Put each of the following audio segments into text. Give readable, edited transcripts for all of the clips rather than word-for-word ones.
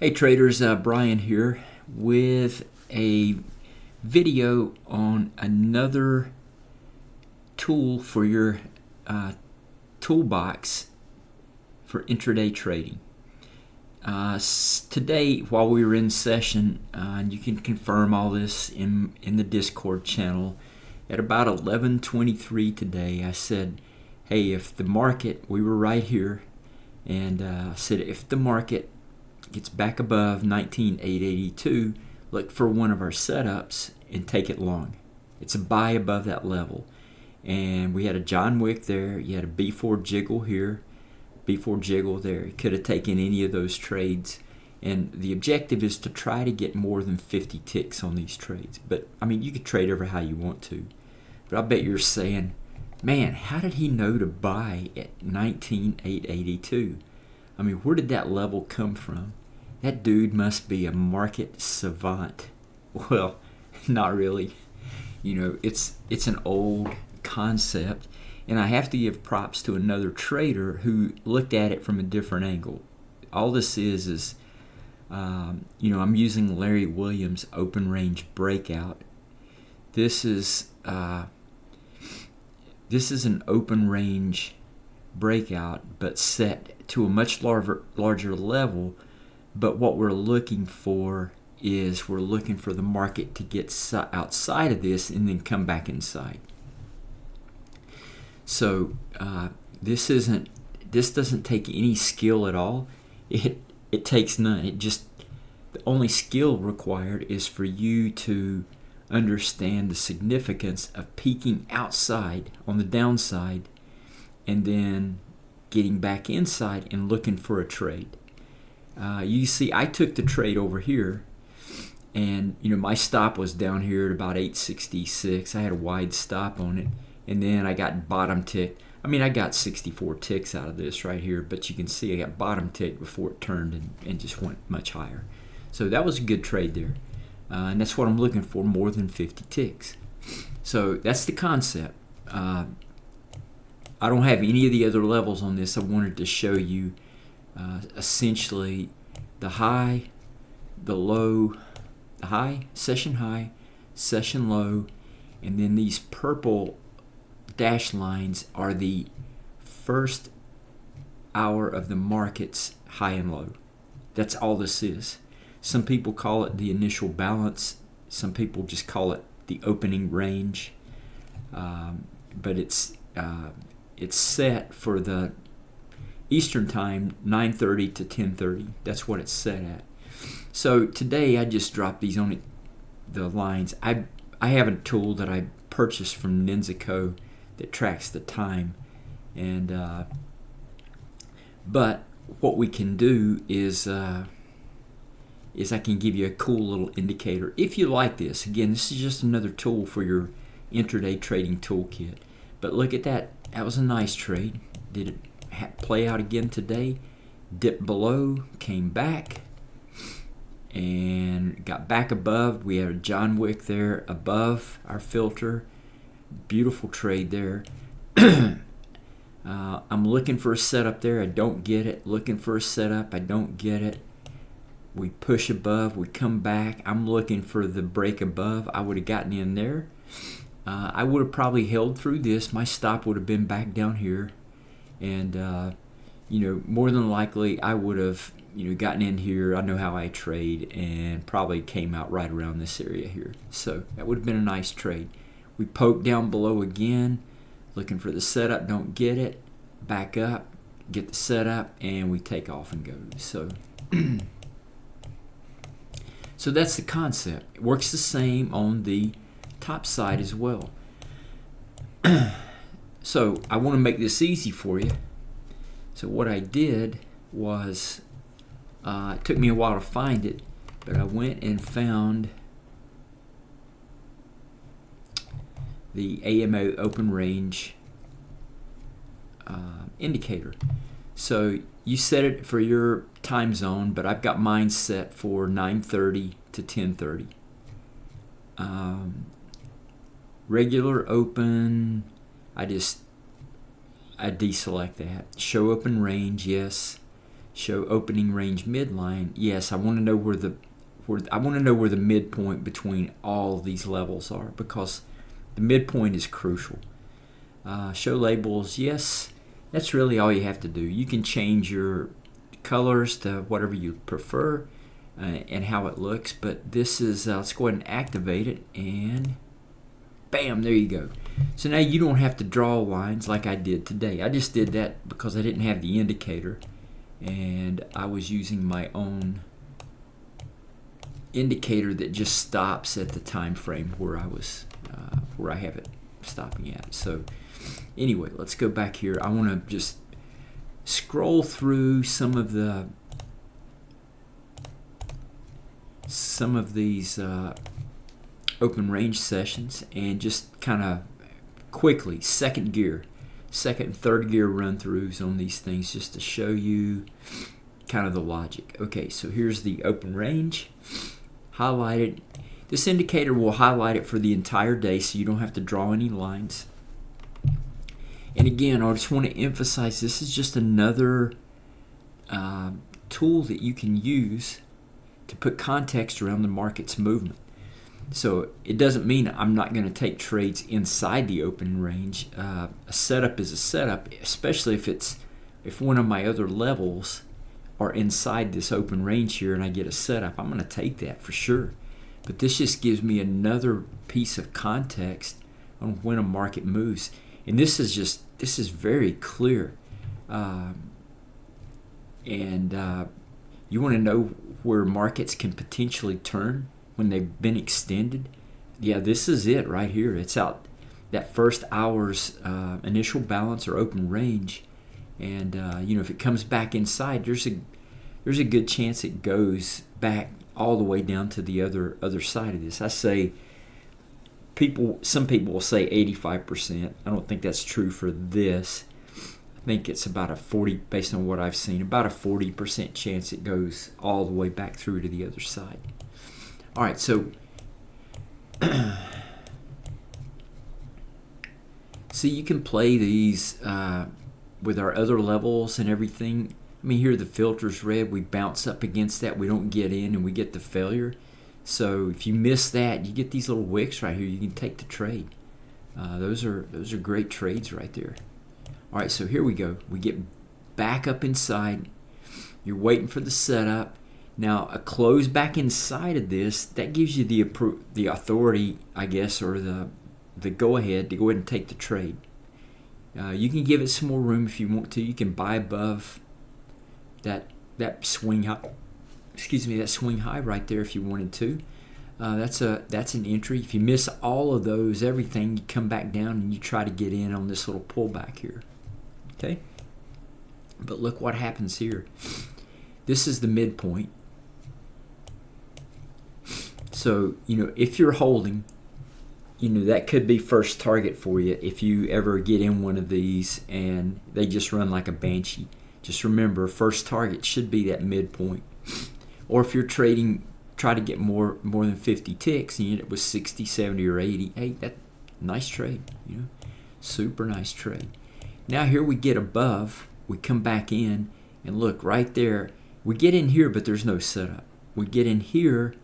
Hey traders, Brian here with a video on another tool for your toolbox for intraday trading. Today, while we were in session, and you can confirm all this in the Discord channel, at about 11:23 today, I said, hey, if the market, we were right here, and I said if the market gets back above 19,882, look for one of our setups and take it long. It's a buy above that level. And we had a John Wick there. You had a B4 jiggle here, B4 jiggle there. You could have taken any of those trades. And the objective is to try to get more than 50 ticks on these trades. But, I mean, you could trade over how you want to. But I bet you're saying, man, how did he know to buy at 19,882? I mean, where did that level come from? That dude must be a market savant. Well, not really. You know, it's an old concept, and I have to give props to another trader who looked at it from a different angle. All this is I'm using Larry Williams' open range breakout. This is an open range breakout, but set to a much larger level. But what we're looking for is we're looking for the market to get outside of this and then come back inside. So this doesn't take any skill at all. It takes none. The only skill required is for you to understand the significance of peaking outside on the downside and then getting back inside and looking for a trade. You see, I took the trade over here, and my stop was down here at about 866. I had a wide stop on it, and then I got bottom ticked. I mean, I got 64 ticks out of this right here, but you can see I got bottom ticked before it turned and just went much higher. So that was a good trade there, and that's what I'm looking for, more than 50 ticks. So that's the concept. I don't have any of the other levels on this. I wanted to show you essentially the high, the low, the high, session low, and then these purple dash lines are the first hour of the market's high and low. That's all this is. Some people call it the initial balance. Some people just call it the opening range. But it's set for the Eastern time, 9:30 to 10:30. That's what it's set at. So today I just dropped these on the lines. I have a tool that I purchased from Ninjaco that tracks the time, and but what we can do is I can give you a cool little indicator if you like this. Again, this is just another tool for your intraday trading toolkit. But look at that. That was a nice trade. Did it play out again today? Dipped below, came back, and got back above. We had a John Wick there above our filter. Beautiful trade there. I'm looking for a setup there. I don't get it. Looking for a setup. I don't get it. We push above. We come back. I'm looking for the break above. I would have gotten in there. I would have probably held through this. My stop would have been back down here. And, more than likely, I would have, gotten in here. I know how I trade, and probably came out right around this area here. So that would have been a nice trade. We poke down below again, looking for the setup, don't get it. Back up, get the setup, and we take off and go. So, so that's the concept. It works the same on the top side as well. So I want to make this easy for you. So what I did was, it took me a while to find it, but I went and found the AMO open range indicator. So you set it for your time zone, but I've got mine set for 9:30 to 10:30. Regular open, I deselect that. Show open range, yes. Show opening range midline. Yes, I want to know where the midpoint between all of these levels are, because the midpoint is crucial. Show labels. Yes, that's really all you have to do. You can change your colors to whatever you prefer and how it looks, but this is, let's go ahead and activate it, and bam, there you go. So now you don't have to draw lines like I did today. I just did that because I didn't have the indicator, and I was using my own indicator that just stops at the time frame where I have it stopping at. So anyway, let's go back here. I want to just scroll through some of these open range sessions and just kind of quickly second and third gear run throughs on these things, just to show you kind of the logic. Okay, so here's the open range highlighted. This indicator will highlight it for the entire day, so you don't have to draw any lines. And again, I just want to emphasize, this is just another tool that you can use to put context around the market's movement. So it doesn't mean I'm not going to take trades inside the open range. A setup is a setup, especially if one of my other levels are inside this open range here and I get a setup. I'm going to take that for sure. But this just gives me another piece of context on when a market moves. And this is very clear. You want to know where markets can potentially turn when they've been extended. Yeah, this is it right here. It's out that first hour's initial balance or open range, and if it comes back inside, there's a good chance it goes back all the way down to the other side of this. I say some people will say 85%. I don't think that's true for this. I think it's about a 40, based on what I've seen, about a 40% chance it goes all the way back through to the other side. All right, so you can play these with our other levels and everything. I mean, here the filter's red. We bounce up against that. We don't get in, and we get the failure. So if you miss that, you get these little wicks right here. You can take the trade. Those are great trades right there. All right, so here we go. We get back up inside. You're waiting for the setup. Now, a close back inside of this, that gives you the authority, I guess, or the go-ahead to go ahead and take the trade. You can give it some more room if you want to. You can buy above that swing high. That swing high right there if you wanted to. That's an entry. If you miss all of those, everything, you come back down and you try to get in on this little pullback here. Okay? But look what happens here. This is the midpoint. So, if you're holding, that could be first target for you if you ever get in one of these and they just run like a banshee. Just remember, first target should be that midpoint. Or if you're trading, try to get more than 50 ticks and you end up with 60, 70, or 80. Hey, that nice trade, super nice trade. Now here we get above, we come back in, and look right there. We get in here, but there's no setup. We get in here,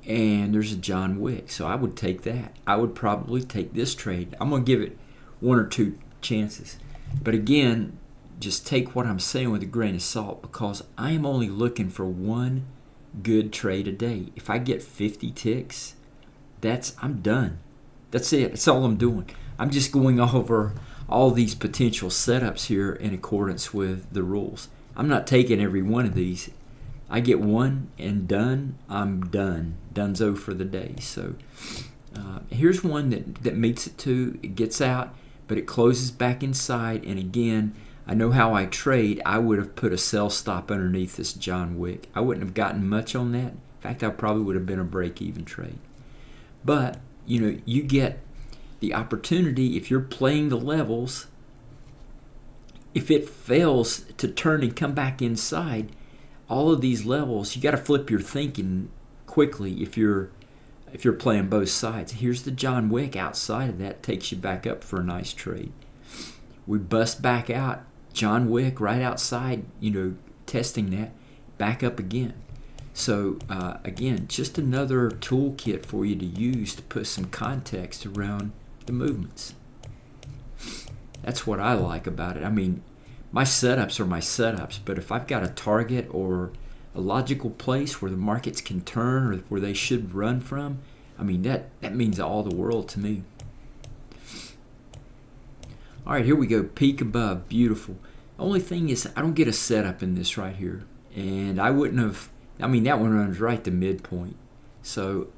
and there's a John Wick. So I would take that. I would probably take this trade. I'm going to give it one or two chances. But again, just take what I'm saying with a grain of salt, because I am only looking for one good trade a day. If I get 50 ticks, I'm done. That's it. That's all I'm doing. I'm just going over all these potential setups here in accordance with the rules. I'm not taking every one of these. I get one and done. I'm done. Donezo for the day. So here's one that meets it too. It gets out, but it closes back inside. And again, I know how I trade. I would have put a sell stop underneath this John Wick. I wouldn't have gotten much on that. In fact, I probably would have been a break-even trade. But, you get the opportunity, if you're playing the levels, if it fails to turn and come back inside, all of these levels, you got to flip your thinking quickly if you're playing both sides. Here's the John Wick outside of that, takes you back up for a nice trade. We bust back out, John Wick right outside, testing that, back up again. So again, just another toolkit for you to use to put some context around the movements. That's what I like about it. I mean, my setups are my setups, but if I've got a target or a logical place where the markets can turn or where they should run from, I mean, that means all the world to me. All right, here we go. Peak above, beautiful. Only thing is, I don't get a setup in this right here, and I wouldn't have. I mean, that one runs right to midpoint. So,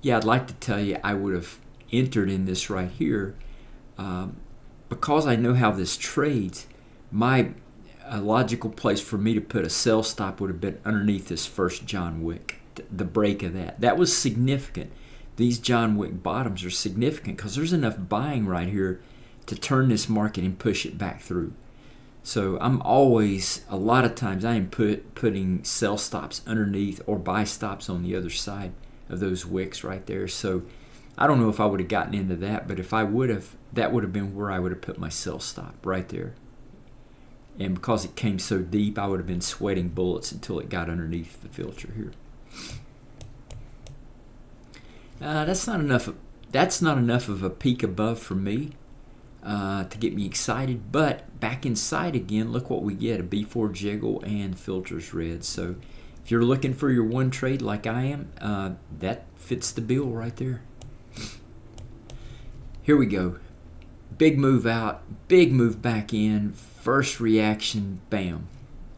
yeah, I'd like to tell you I would have entered in this right here. Because I know how this trades, my logical place for me to put a sell stop would have been underneath this first John Wick, the break of that. That was significant. These John Wick bottoms are significant because there's enough buying right here to turn this market and push it back through. So I'm always, a lot of times I am putting sell stops underneath or buy stops on the other side of those wicks right there. So I don't know if I would have gotten into that, but if I would have, that would have been where I would have put my sell stop right there. And because it came so deep, I would have been sweating bullets until it got underneath the filter here. That's not enough. That's not enough of a peak above for me to get me excited. But back inside again, look what we get: a B4 jiggle and filters red. So if you're looking for your one trade like I am, that fits the bill right there. Here we go. Big move out, big move back in, first reaction, bam.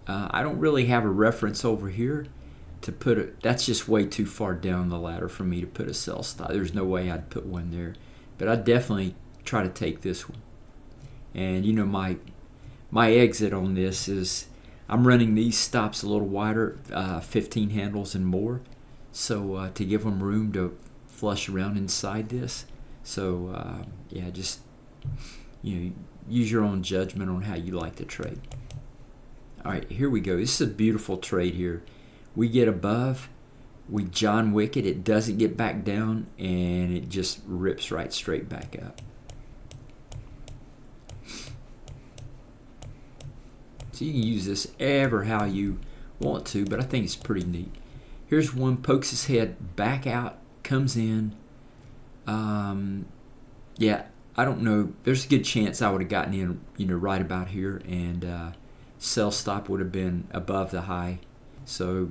I don't really have a reference over here to put it. That's just way too far down the ladder for me to put a sell stop. There's no way I'd put one there. But I'd definitely try to take this one. And you know, my exit on this is I'm running these stops a little wider, 15 handles and more. So to give them room to flush around inside this. So yeah, just use your own judgment on how you like to trade. All right, here we go. This is a beautiful trade here. We get above, we John Wick it. It doesn't get back down, and it just rips right straight back up. So you can use this ever how you want to, but I think it's pretty neat. Here's one, pokes his head back out, comes in. Yeah, I don't know. There's a good chance I would have gotten in, right about here, and sell stop would have been above the high. So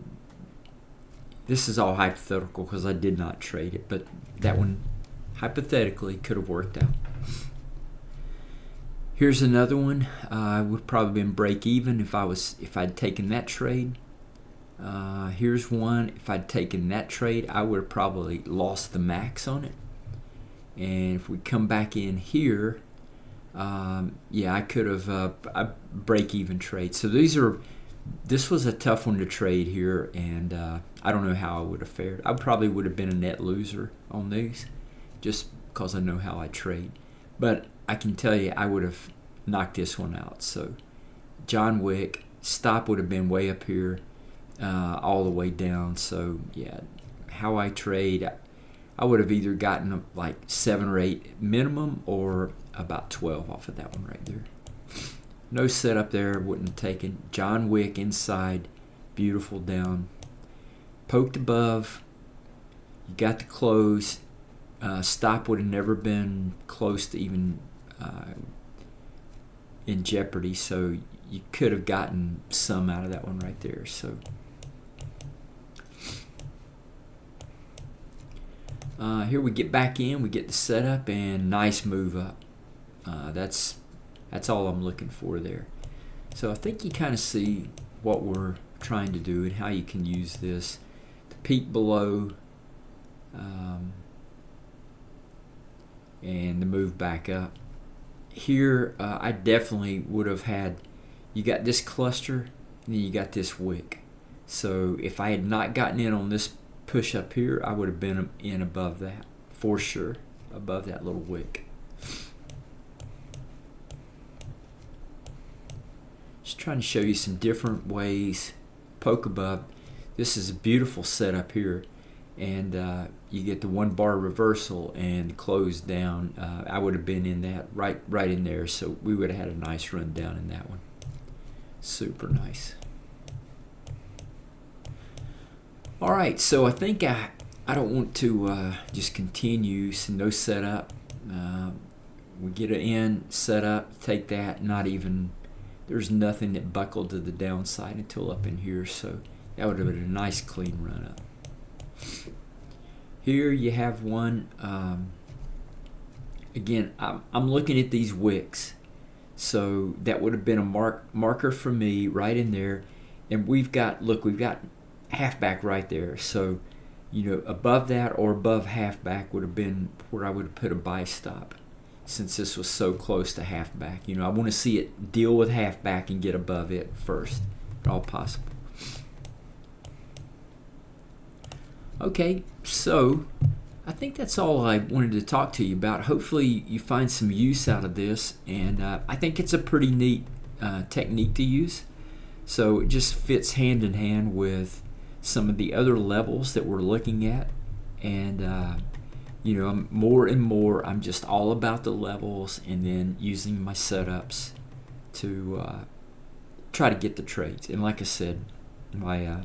this is all hypothetical because I did not trade it, but that one hypothetically could have worked out. Here's another one. I would probably been break even if I'd taken that trade. Here's one. If I'd taken that trade, I would have probably lost the max on it. And if we come back in here, yeah, I could have a break-even trade. So this was a tough one to trade here, and I don't know how I would have fared. I probably would have been a net loser on these, just because I know how I trade. But I can tell you, I would have knocked this one out. So John Wick stop would have been way up here, all the way down. So yeah, how I trade, I would have either gotten like 7 or 8 minimum or about 12 off of that one right there. No setup there, wouldn't have taken. John Wick inside, beautiful down. Poked above, you got the close. Stop would have never been close to even in jeopardy, so you could have gotten some out of that one right there. So here we get back in, we get the setup, and nice move up. That's all I'm looking for there. So I think you kind of see what we're trying to do and how you can use this. The peak below, and the move back up. Here, I definitely would have had, you got this cluster, and then you got this wick. So if I had not gotten in on this push up here, I would have been in above that, for sure, above that little wick. Just trying to show you some different ways. Poke above. This is a beautiful setup here, and you get the 1 bar reversal and close down. I would have been in that right in there, so we would have had a nice run down in that one. Super nice. All right, so I think I don't want to just continue, so no setup. We get it in, set up, take that, not even, there's nothing that buckled to the downside until up in here, so that would have been a nice clean run up. Here you have one, again, I'm looking at these wicks, so that would have been a marker for me right in there, and we've got halfback right there, so above that or above halfback would have been where I would have put a buy stop, since this was so close to halfback. I want to see it deal with halfback and get above it first, if all possible. Okay, so I think that's all I wanted to talk to you about. Hopefully you find some use out of this, and I think it's a pretty neat technique to use. So it just fits hand in hand with some of the other levels that we're looking at, and more and more I'm just all about the levels, and then using my setups to try to get the trades. And like I said, my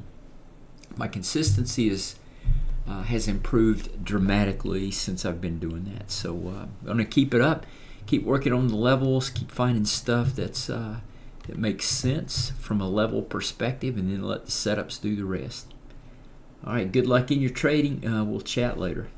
consistency has improved dramatically since I've been doing that. So I'm going to keep it up, keep working on the levels, keep finding stuff that makes sense from a level perspective, and then let the setups do the rest. All right, good luck in your trading. We'll chat later.